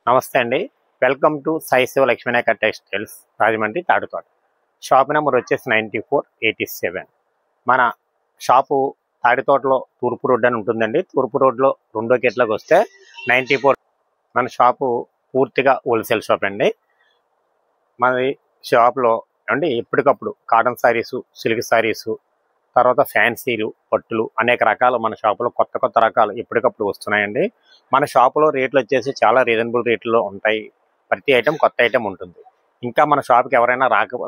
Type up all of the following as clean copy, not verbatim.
నమస్తే అండి. Welcome to Sai Shiva Lakshminayaka textiles Rajahmundry Tadithota. Shop number వచ్చేసి 9487. మన షాపు తాడితోటలో తూర్పు రోడ్ అని ఉంటుందండి. తూర్పు రోడ్లో రెండో గేట్లోకి వస్తే 94. మన షాపు పూర్తిగా హోల్సేల్ షాప్ అండి. మన షాప్లో అండి ఎప్పటికప్పుడు కాటన్ శారీసు, సిల్క్ శారీసు, తర్వాత ఫ్యాన్సీలు, పట్టులు అనేక రకాలు మన షాపులో కొత్త రకాలు ఎప్పటికప్పుడు వస్తున్నాయండి. మన షాపులో రేట్లు వచ్చేసి చాలా రీజనబుల్ రేట్లో ఉంటాయి. ప్రతి ఐటెం కొత్త ఐటెం ఉంటుంది. ఇంకా మన షాప్కి ఎవరైనా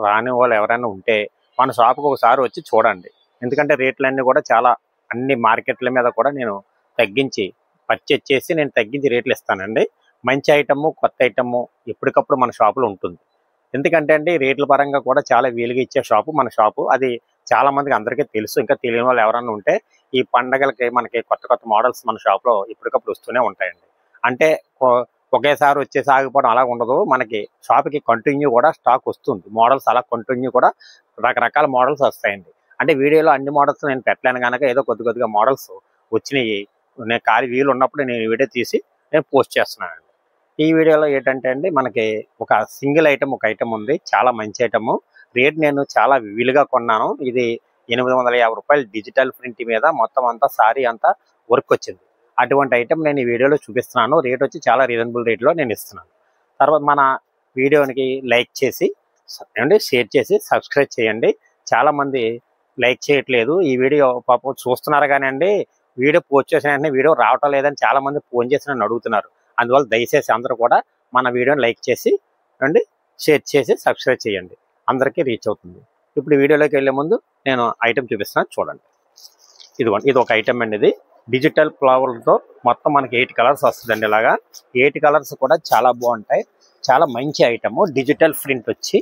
రాని వాళ్ళు ఎవరైనా ఉంటే మన షాప్కి ఒకసారి వచ్చి చూడండి. ఎందుకంటే రేట్లన్నీ కూడా చాలా అన్ని మార్కెట్ల మీద కూడా నేను తగ్గించి పర్చేజ్ చేసి నేను తగ్గించి రేట్లు ఇస్తానండి. మంచి ఐటము, కొత్త ఐటము ఎప్పటికప్పుడు మన షాపులో ఉంటుంది. ఎందుకంటే అండి రేట్ల పరంగా కూడా చాలా వీలుగా ఇచ్చే షాపు మన షాపు. అది చాలా మందికి అందరికీ తెలుసు. ఇంకా తెలియని వాళ్ళు ఎవరైనా ఉంటే ఈ పండగలకి మనకి కొత్త మోడల్స్ మన షాప్లో ఎప్పటికప్పుడు వస్తూనే ఉంటాయండి. అంటే ఒకేసారి వచ్చేసి ఆగిపోవడం అలా ఉండదు. మనకి షాప్కి కంటిన్యూ కూడా స్టాక్ వస్తుంది. మోడల్స్ అలా కంటిన్యూ కూడా రకరకాల మోడల్స్ వస్తాయండి. అంటే వీడియోలో అన్ని మోడల్స్ నేను పెట్టలేను కనుక ఏదో కొద్దిగా మోడల్స్ వచ్చినాయి. నేను ఖాళీ వీలు ఉన్నప్పుడు నేను వీడియో తీసి నేను పోస్ట్ చేస్తున్నానండి. ఈ వీడియోలో ఏంటంటే అండి మనకి ఒక సింగిల్ ఐటమ్ ఒక ఐటమ్ ఉంది. చాలా మంచి ఐటము. రేట్ నేను చాలా వీలుగా కొన్నాను. ఇది 850 రూపాయలు డిజిటల్ ప్రింట్ మీద మొత్తం అంతా సారీ అంతా వర్క్ వచ్చింది. అటువంటి ఐటమ్ నేను ఈ వీడియోలో చూపిస్తున్నాను. రేట్ వచ్చి చాలా రీజనబుల్ రేట్లో నేను ఇస్తున్నాను. తర్వాత మన వీడియోనికి లైక్ చేసి అండి షేర్ చేసి సబ్స్క్రైబ్ చేయండి. చాలామంది లైక్ చేయట్లేదు. ఈ వీడియో పాపం చూస్తున్నారు కానీ అండి వీడియో పోస్ట్ చేసిన వెంటనే వీడియో రావటం లేదని చాలామంది ఫోన్ చేసి నన్ను అడుగుతున్నారు. అందువల్ల దయచేసి అందరూ కూడా మన వీడియోని లైక్ చేసి అండి షేర్ చేసి సబ్స్క్రైబ్ చేయండి. అందరికీ రీచ్ అవుతుంది. ఇప్పుడు వీడియోలోకి వెళ్ళే ముందు నేను ఐటెం చూపిస్తున్నాను చూడండి. ఇదిగోండి, ఇది ఒక ఐటెం అండి. ఇది డిజిటల్ ఫ్లవర్తో మొత్తం మనకి 8 కలర్స్ వస్తుందండి. ఇలాగా 8 కలర్స్ కూడా చాలా బాగుంటాయి. చాలా మంచి ఐటము. డిజిటల్ ప్రింట్ వచ్చి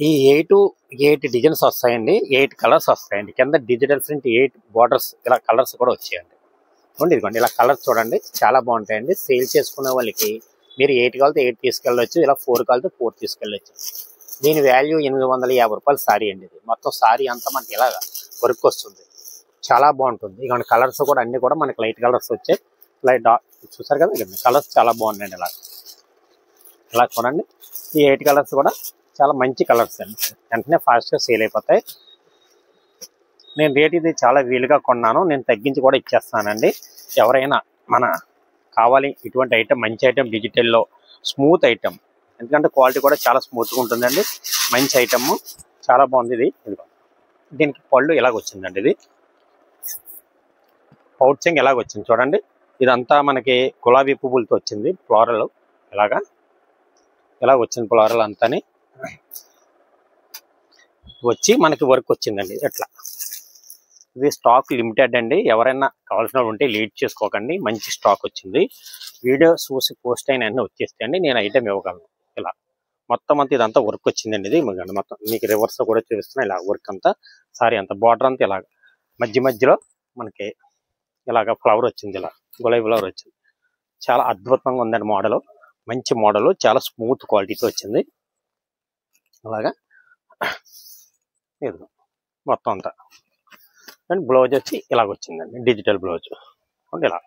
ఈ 8 డిజైన్స్ వస్తాయండి. 8 కలర్స్ వస్తాయండి. కింద డిజిటల్ ప్రింట్ 8 బార్డర్స్ ఇలా కలర్స్ కూడా వచ్చాయండి. ఇదిగోండి ఇలా కలర్స్ చూడండి చాలా బాగుంటాయండి. సేల్ చేసుకునే వాళ్ళకి మీరు 8 కావాలితే 8 తీసుకెళ్ళవచ్చు. ఇలా 4 కావాలితే 4 తీసుకెళ్ళవచ్చు. దీని వాల్యూ 850 రూపాయలు సారీ అండి. ఇది మొత్తం సారీ అంతా మనకి ఇలాగా వర్క్ వస్తుంది. చాలా బాగుంటుంది. ఇక కలర్స్ కూడా అన్ని కూడా మనకి లైట్ కలర్స్ వచ్చాయి. లైట్ చూసారు కదా, కలర్స్ చాలా బాగున్నాయండి. ఇలా చూడండి. ఈ 8 కలర్స్ కూడా చాలా మంచి కలర్స్ అండి. వెంటనే ఫాస్ట్గా సేల్ అయిపోతాయి. నేను రేట్ ఇది చాలా వీలుగా కొన్నాను. నేను తగ్గించి కూడా ఇచ్చేస్తానండి. ఎవరైనా మన కావాలి ఇటువంటి ఐటెం, మంచి ఐటెం, డిజిటల్లో స్మూత్ ఐటెం, ఎందుకంటే క్వాలిటీ కూడా చాలా స్మూత్గా ఉంటుందండి. మంచి ఐటమ్ చాలా బాగుంది. ఇదిగో దీనికి పళ్ళు ఇలాగ వచ్చిందండి. ఇది పౌచింగ్ ఇలాగ వచ్చింది చూడండి. ఇదంతా మనకి గులాబీ పువ్వులతో వచ్చింది. ఫ్లోరల్ ఇలాగ వచ్చింది. ఫ్లోరల్ అంతాని వచ్చి మనకి వర్క్ వచ్చిందండి. ఎట్లా ఇది స్టాక్ లిమిటెడ్ అండి. ఎవరైనా కావాల్సిన ఉంటే లీడ్ చేసుకోకండి. మంచి స్టాక్ వచ్చింది. వీడియో చూసి పోస్ట్ అయిన వెంటనే వచ్చేస్తాయండి. నేను ఐటెం ఇవ్వగలను. ఇలా మొత్తం అంతా ఇదంతా వర్క్ వచ్చిందండి. ఇది మొత్తం మీకు రివర్స్ కూడా చూపిస్తున్నా. ఇలా వర్క్ అంతా సారీ అంతా బార్డర్ అంతా ఇలాగ మధ్యలో మనకి ఇలాగ ఫ్లవర్ వచ్చింది. ఇలా గులాబీ ఫ్లవర్ వచ్చింది. చాలా అద్భుతంగా ఉందండి. మోడల్ మంచి మోడల్, చాలా స్మూత్ క్వాలిటీతో వచ్చింది. అలాగా ఇది మొత్తం అంతా అండ్ బ్లౌజ్ వచ్చి ఇలాగ వచ్చిందండి. డిజిటల్ బ్లౌజ్ ఇలా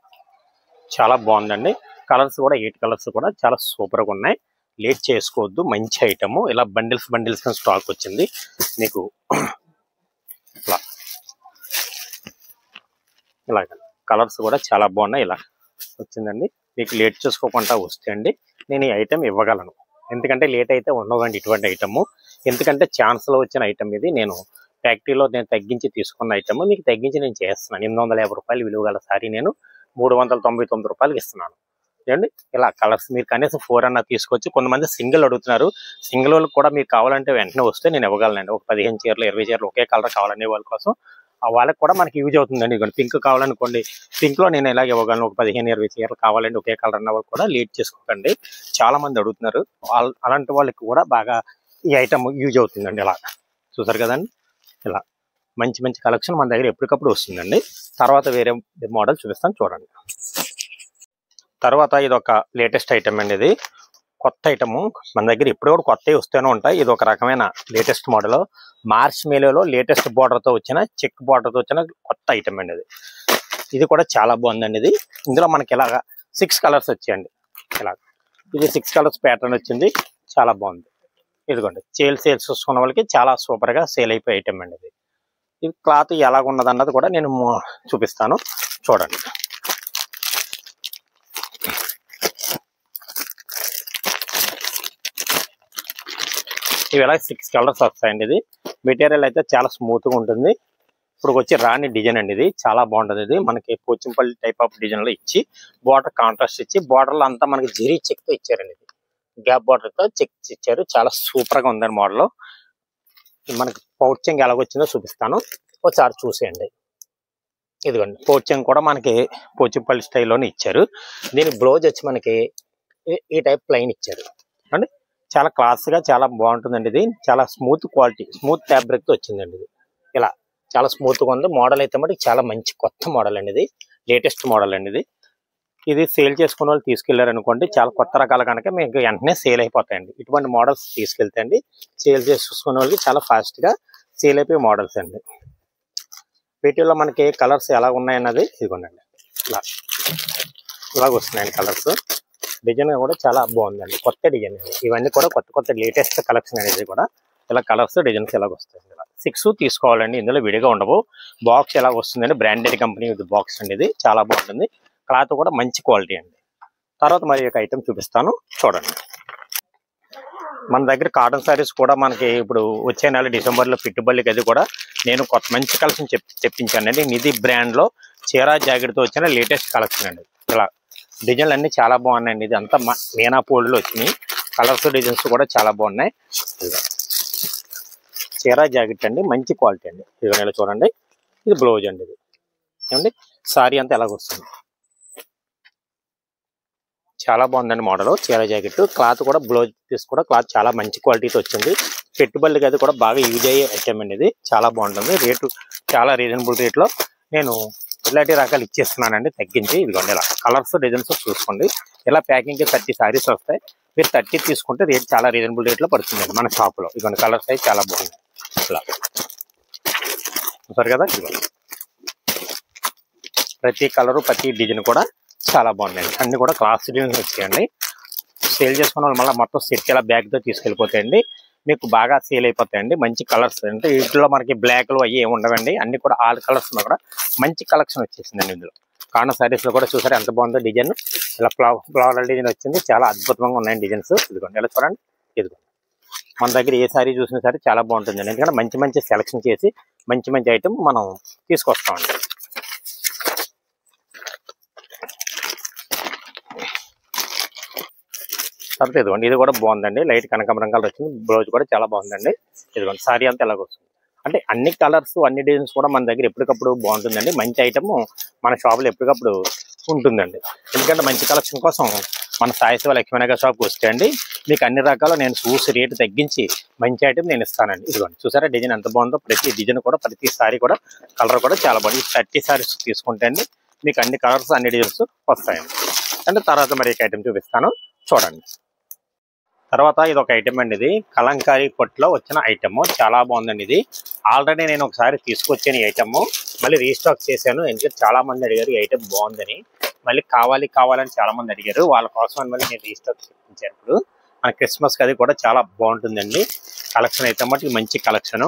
చాలా బాగుందండి. కలర్స్ కూడా 8 కలర్స్ కూడా చాలా సూపర్గా ఉన్నాయి. లేట్ చేసుకోవద్దు. మంచి ఐటము. ఇలా బండిల్స్ స్టాక్ వచ్చింది మీకు. ఇలాగ కలర్స్ కూడా చాలా బాగున్నాయి. ఇలా వచ్చిందండి. మీకు లేట్ చేసుకోకుండా వస్తే అండి నేను ఈ ఐటెం ఇవ్వగలను. ఎందుకంటే లేట్ అయితే ఉండవండి ఇటువంటి ఐటము. ఎందుకంటే ఛాన్స్లో వచ్చిన ఐటమ్ ఇది. నేను ఫ్యాక్టరీలో నేను తగ్గించి తీసుకున్న ఐటమ్ మీకు తగ్గించి నేను చేస్తున్నాను. 850 రూపాయలు విలువ గల సారీ నేను 399 రూపాయలకి ఇస్తున్నాను. చూడండి ఇలా కలర్స్ మీరు కనీసం 4 అన్నా తీసుకోవచ్చు. కొంతమంది సింగిల్ అడుగుతున్నారు. సింగిల్ వాళ్ళకి కూడా మీకు కావాలంటే వెంటనే వస్తే నేను ఇవ్వగలనండి. ఒక 15 చీరలు 20 చీరలు ఒకే కలర్ కావాలనే వాళ్ళ కోసం వాళ్ళకి కూడా మనకి యూజ్ అవుతుందండి. ఇదిగోండి పింక్ కావాలనుకోండి, పింక్లో నేను ఇలాగ ఇవ్వగలను. ఒక 15-20 చీరలు కావాలండి ఒకే కలర్ అన్న వాళ్ళు కూడా లేట్ చేసుకోకండి. చాలా మంది అడుగుతున్నారు. అలాంటి వాళ్ళకి కూడా బాగా ఈ ఐటమ్ యూజ్ అవుతుందండి. ఇలా చూసారు కదండి. ఇలా మంచి కలెక్షన్ మన దగ్గర ఎప్పటికప్పుడు వస్తుందండి. తర్వాత వేరే మోడల్ చూపిస్తాను చూడండి. తర్వాత ఇది ఒక లేటెస్ట్ ఐటమ్ అండి. ఇది కొత్త ఐటమ్ మన దగ్గర ఇప్పుడు కూడా కొత్తవి వస్తూనే ఉంటాయి. ఇది ఒక రకమైన లేటెస్ట్ మోడల్. మార్చ్ మేలో లేటెస్ట్ బార్డర్తో వచ్చిన చెక్ బార్డర్తో వచ్చిన కొత్త ఐటమ్ అండి. ఇది కూడా చాలా బాగుందండి. ఇది ఇందులో మనకి ఇలాగా 6 కలర్స్ వచ్చాయండి. ఇలా ఇది 6 కలర్స్ ప్యాటర్న్ వచ్చింది, చాలా బాగుంది. ఇదిగోండి సేల్స్ చూసుకున్న వాళ్ళకి చాలా సూపర్గా సేల్ అయిపోయే ఐటమ్ అండి ఇది. ఇది క్లాత్ ఎలాగున్నది అన్నది కూడా నేను చూపిస్తాను చూడండి. ఇవి ఇలా 6 కలర్స్ వస్తాయండి. ఇది మెటీరియల్ అయితే చాలా స్మూత్గా ఉంటుంది. ఇప్పుడు వచ్చి రాణి డిజైన్ అండి, ఇది చాలా బాగుంటుంది. ఇది మనకి పోచంపల్లి టైప్ ఆఫ్ డిజైన్ లో ఇచ్చి బార్డర్ కాంట్రాస్ట్ ఇచ్చి బార్డర్లో అంతా మనకి జరీ చెక్ తో ఇచ్చారండి. ఇది గ్యాప్ బార్డర్ తో చెక్ ఇచ్చారు, చాలా సూపర్ గా ఉందండి మోడల్. మనకి పౌచింగ్ ఎలాగొచ్చిందో చూపిస్తాను, ఒకసారి చూసేయండి. ఇదిగోండి పౌచింగ్ కూడా మనకి పోచంపల్లి స్టైల్లోనే ఇచ్చారు. దీని బ్లౌజ్ వచ్చి మనకి ఈ టైప్ ప్లెయిన్ ఇచ్చారు అండి. చాలా క్లాస్ గా చాలా బాగుంటుందండి. ఇది చాలా స్మూత్ క్వాలిటీ, స్మూత్ ఫ్యాబ్రిక్ తో వచ్చిందండి. ఇది ఇలా చాలా స్మూత్ గా ఉంది. మోడల్ అయితే మటుకు చాలా మంచి కొత్త మోడల్ అండి, ఇది లేటెస్ట్ మోడల్ అండి. ఇది సేల్ చేసుకున్న వాళ్ళు తీసుకెళ్లారు అనుకోండి, చాలా కొత్త రకాలు కనుక మీకు వెంటనే సేల్ అయిపోతాయండి. ఇటువంటి మోడల్స్ తీసుకెళ్తే అండి సేల్ చేసుకున్న వాళ్ళకి చాలా ఫాస్ట్ గా సేల్ అయిపోయే మోడల్స్ అండి. వీటిల్లో మనకి కలర్స్ ఎలా ఉన్నాయన్నది ఇదిగోండి, ఇలాగ వస్తున్నాయండి కలర్స్. డిజైన్ కూడా చాలా బాగుందండి, కొత్త డిజైన్. ఇవన్నీ కూడా కొత్త లేటెస్ట్ కలెక్షన్ అనేది కూడా ఇలా కలర్స్ డిజైన్స్ ఎలాగ వస్తాయి. ఇలా 6 తీసుకోవాలండి, ఇందులో విడిగా ఉండవు. బాక్స్ ఎలాగ వస్తుందండి, బ్రాండెడ్ కంపెనీ బాక్స్ అండి. ఇది చాలా బాగుంటుంది, క్లాత్ కూడా మంచి క్వాలిటీ అండి. తర్వాత మరి ఒక ఐటమ్ చూపిస్తాను చూడండి. మన దగ్గర కాటన్ సారీస్ కూడా మనకి ఇప్పుడు వచ్చే నెల డిసెంబర్లో పెట్టుబడికి అది కూడా నేను కొత్త మంచి కలెక్షన్ తెప్పించానండి. నిధి బ్రాండ్ లో చీరా జాకెట్ తో వచ్చిన లేటెస్ట్ కలెక్షన్ అండి. ఇలా డిజైన్లు అన్ని చాలా బాగున్నాయండి. ఇది అంతా మీనా పోల్డ్లో వచ్చినాయి, కలర్స్ డిజైన్స్ కూడా చాలా బాగున్నాయి. చీరా జాకెట్ అండి, మంచి క్వాలిటీ అండి. ఇదిగో చూడండి, ఇది బ్లౌజ్ అండి. ఇది ఏమండి సారీ అంతా ఎలాగొస్తుంది, చాలా బాగుందండి మోడల్. చీర జాకెట్ క్లాత్ కూడా బ్లౌజ్ పీస్ కూడా క్లాత్ చాలా మంచి క్వాలిటీతో వచ్చింది. పెట్టుబడులకి అది కూడా బాగా యూజ్ అయ్యే ఐటమ్ అండి. ఇది చాలా బాగుంటుంది, రేటు చాలా రీజనబుల్ రేట్లో నేను ఇలాంటి రకాలు ఇచ్చేస్తున్నానండి తగ్గించి. ఇదిగోండి ఇలా కలర్స్ డిజైన్స్ చూసుకోండి. ఇలా ప్యాకింగ్కి 30 సారీస్ వస్తాయి. మీరు 30 తీసుకుంటే రేట్ చాలా రీజనబుల్ రేట్లో పడుతుందండి మన షాప్లో. ఇదిగోండి కలర్స్ అయితే చాలా బాగుంది. ఇలా సరే కదా, ఇదిగోండి ప్రతి కలరు ప్రతి డిజైన్ కూడా చాలా బాగున్నాయండి. అన్ని కూడా క్లాస్ డిజైన్స్ వచ్చాయండి. సేల్ చేసుకున్న వాళ్ళు మళ్ళీ మొత్తం సెట్ ఇలా బ్యాగ్తో తీసుకెళ్ళిపోతాయండి, మీకు బాగా సేల్ అయిపోతాయండి. మంచి కలర్స్ అంటే వీటిలో మనకి బ్లాక్లు అవి ఏమి ఉండవండి, అన్ని కూడా ఆల్ కలర్స్ కూడా మంచి కలెక్షన్ వచ్చేసిందండి. ఇందులో కాటన్ సారీస్ లో కూడా చూసారు ఎంత బాగుందో డిజైన్. ఇలా ఫ్లవర్ డిజైన్ వచ్చింది, చాలా అద్భుతంగా ఉన్నాయండి డిజైన్స్. ఇదిగోండి ఇలా చూడండి, ఇదిగోండి మన దగ్గర ఏ సారీ చూసినా సరే చాలా బాగుంటుందండి. ఎందుకంటే మంచి సెలెక్షన్ చేసి మంచి ఐటమ్ మనం తీసుకొస్తామండి. తర్వాత ఇదిగోండి ఇది కూడా బాగుందండి, లైట్ కనకాంబరం కలర్ వచ్చింది. బ్లౌజ్ కూడా చాలా బాగుందండి. ఇదిగోండి సారీ అంతా ఎలాగొస్తుంది అంటే అన్ని కలర్స్ అన్ని డిజైన్స్ కూడా మన దగ్గర ఎప్పటికప్పుడు బాగుంటుందండి. మంచి ఐటమ్ మన షాపులో ఎప్పటికప్పుడు ఉంటుందండి. ఎందుకంటే మంచి కలెక్షన్ కోసం మన సాయిశివ లక్ష్మీనగర్ షాప్కి వస్తే అండి మీకు అన్ని రకాలు నేను చూసి రేటు తగ్గించి మంచి ఐటమ్ నేను ఇస్తానండి. ఇదిగోండి చూసారా డిజైన్ ఎంత బాగుందో, ప్రతి డిజైన్ కూడా ప్రతి సారీ కూడా కలర్ కూడా చాలా బాగుంది. 30 సారీస్ తీసుకుంటే అండి మీకు అన్ని కలర్స్ అన్ని డిజైన్స్ వస్తాయండి. అంటే తర్వాత మరి ఐటమ్ చూపిస్తాను చూడండి. తర్వాత ఇది ఒక ఐటమ్ అండి, ఇది కలంకారీ పట్టులో వచ్చిన ఐటమ్ చాలా బాగుందండి. ఇది ఆల్రెడీ నేను ఒకసారి తీసుకొచ్చాను ఈ ఐటమ్, మళ్ళీ రీస్టాక్ చేశాను. ఎందుకంటే చాలా మంది అడిగారు ఈ ఐటమ్ బాగుందని, మళ్ళీ కావాలని చాలా మంది అడిగారు. వాళ్ళ కోసం మళ్ళీ నేను రీస్టాక్ చేయించాను. ఇప్పుడు మన క్రిస్మస్కి అది కూడా చాలా బాగుంటుందండి. కలెక్షన్ అయితే మటుకు మంచి కలెక్షన్.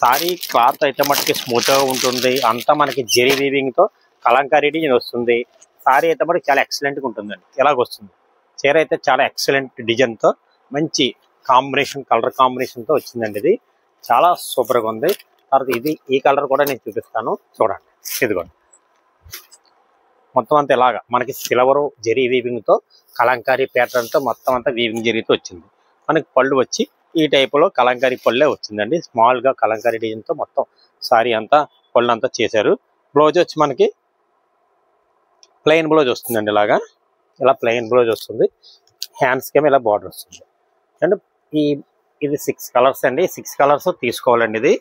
సారీ క్లాత్ అయితే మటుకు స్మూత్గా ఉంటుంది, అంతా మనకి జెరీ వీవింగ్తో కలంకారీ డిజైన్ వస్తుంది. సారీ అయితే మటుకు చాలా ఎక్సలెంట్గా ఉంటుందండి. ఎలాగొస్తుంది చీర అయితే చాలా ఎక్సలెంట్ డిజైన్తో మంచి కాంబినేషన్, కలర్ కాంబినేషన్తో వచ్చిందండి. ఇది చాలా సూపర్గా ఉంది. తర్వాత ఇది ఈ కలర్ కూడా నేను చూపిస్తాను చూడండి. ఇదిగోండి మొత్తం అంతా ఇలాగా మనకి సిల్వర్ జెరీ వీవింగ్తో కలంకారీ ప్యాటర్న్తో మొత్తం అంతా వీవింగ్ జరీతో వచ్చింది. మనకి పళ్ళు వచ్చి ఈ టైపులో కలంకారీ పళ్ళే వచ్చిందండి. స్మాల్గా కలంకారీ డిజైన్తో మొత్తం సారీ అంతా పళ్ళు అంతా చేశారు. బ్లౌజ్ వచ్చి మనకి ప్లెయిన్ బ్లౌజ్ వస్తుందండి. ఇలా ప్లెయిన్ బ్లౌజ్ వస్తుంది. హ్యాండ్స్కి ఏమో ఇలా బార్డర్ వస్తుంది. అండ్ ఇది 6 కలర్స్ అండి. 6 కలర్స్ తీసుకోవాలండి. ఇది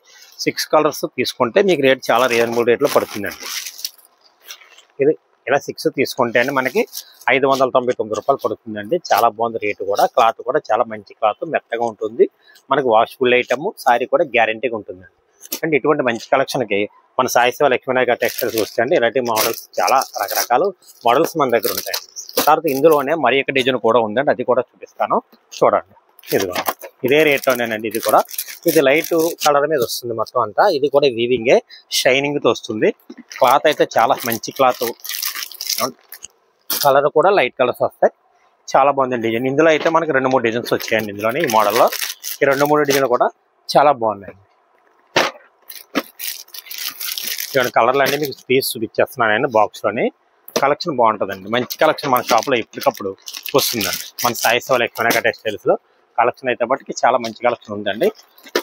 6 కలర్స్ తీసుకుంటే మీకు రేట్ చాలా రీజనబుల్ రేట్లో పడుతుందండి. ఇది ఇలా 6 తీసుకుంటే అండి మనకి 599 రూపాయలు పడుతుందండి. చాలా బాగుంది రేటు కూడా. క్లాత్ కూడా చాలా మంచి క్లాత్, మెత్తగా ఉంటుంది. మనకి వాష్ఫుల్ ఐటమ్, సారీ కూడా గ్యారంటీగా ఉంటుందండి. అండ్ ఇటువంటి మంచి కలెక్షన్కి మన సాయిశివ లక్ష్మీనగర్ టెక్స్టైల్స్ వస్తే అండి ఇలాంటి మోడల్స్ చాలా రకరకాల మోడల్స్ మన దగ్గర ఉంటాయండి. తర్వాత ఇందులోనే మరి ఒక డిజైన్ కూడా ఉందండి, అది కూడా చూపిస్తాను చూడండి. ఇదిగో ఇదే రేట్లోనేనండి. ఇది కూడా ఇది లైట్ కలర్ మీద వస్తుంది మొత్తం అంతా. ఇది కూడా వీవింగే షైనింగ్తో వస్తుంది. క్లాత్ అయితే చాలా మంచి క్లాత్, కలర్ కూడా లైట్ కలర్స్ వస్తాయి. చాలా బాగుంది డిజైన్. ఇందులో అయితే మనకి 2-3 డిజైన్స్ వచ్చాయండి ఇందులోనే. ఈ మోడల్లో ఈ 2-3 డిజైన్లు కూడా చాలా బాగున్నాయండి. ఇక్కడ కలర్లు అన్నీ మీకు పీస్ చూపించేస్తున్నానండి బాక్స్లోని. కలెక్షన్ బాగుంటుందండి, మంచి కలెక్షన్ మన షాప్లో ఎప్పటికప్పుడు వస్తుందండి. మన సాయి సేవ లక్ష్మీ టెక్స్టైల్స్లో కలెక్షన్ అయితే బట్టి చాలా మంచి కలెక్షన్ ఉందండి.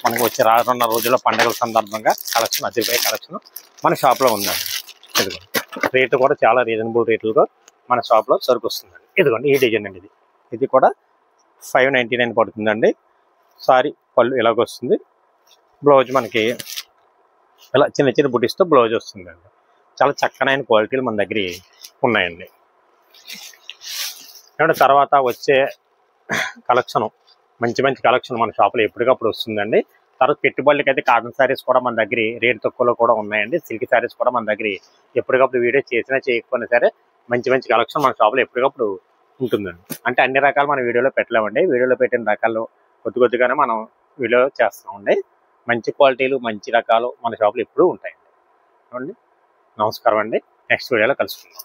మనకు వచ్చి రానున్న రోజుల్లో పండుగల సందర్భంగా కలెక్షన్ అదిరిపోయే కలెక్షన్ మన షాప్లో ఉందండి. ఇదిగోండి రేటు కూడా చాలా రీజనబుల్ రేట్లుగా మన షాప్లో సరుకు వస్తుందండి. ఇదిగోండి ఈ డిజైన్ అండి. ఇది కూడా 599 పడుతుందండి. సారీ పళ్ళు ఇలాగొస్తుంది. బ్లౌజ్ మనకి ఇలా చిన్న చిన్న బుటీస్తో బ్లౌజ్ వస్తుందండి. చాలా చక్కనైన క్వాలిటీలు మన దగ్గర ఉన్నాయండి. తర్వాత వచ్చే కలెక్షన్ మంచి మంచి కలెక్షన్ మన షాప్లో ఎప్పటికప్పుడు వస్తుందండి. తర్వాత పెట్టుబడులకి అయితే కాటన్ శారీస్ కూడా మన దగ్గర రేట్ తక్కువలో కూడా ఉన్నాయండి. సిల్క్ శారీస్ కూడా మన దగ్గర ఎప్పటికప్పుడు వీడియో చేసినా చేయకపోయినా సరే మంచి మంచి కలెక్షన్ మన షాప్లో ఎప్పటికప్పుడు ఉంటుందండి. అంటే అన్ని రకాలు మనం వీడియోలో పెట్టలేమండి. వీడియోలో పెట్టిన రకాలు కొద్ది కొద్దిగానే మనం వీడియో చేస్తామండి. మంచి క్వాలిటీలు మంచి రకాలు మన షాప్లో ఎప్పుడూ ఉంటాయండి. నమస్కారం అండి. నెక్స్ట్ వీడియోలో కలుసుకుందాం.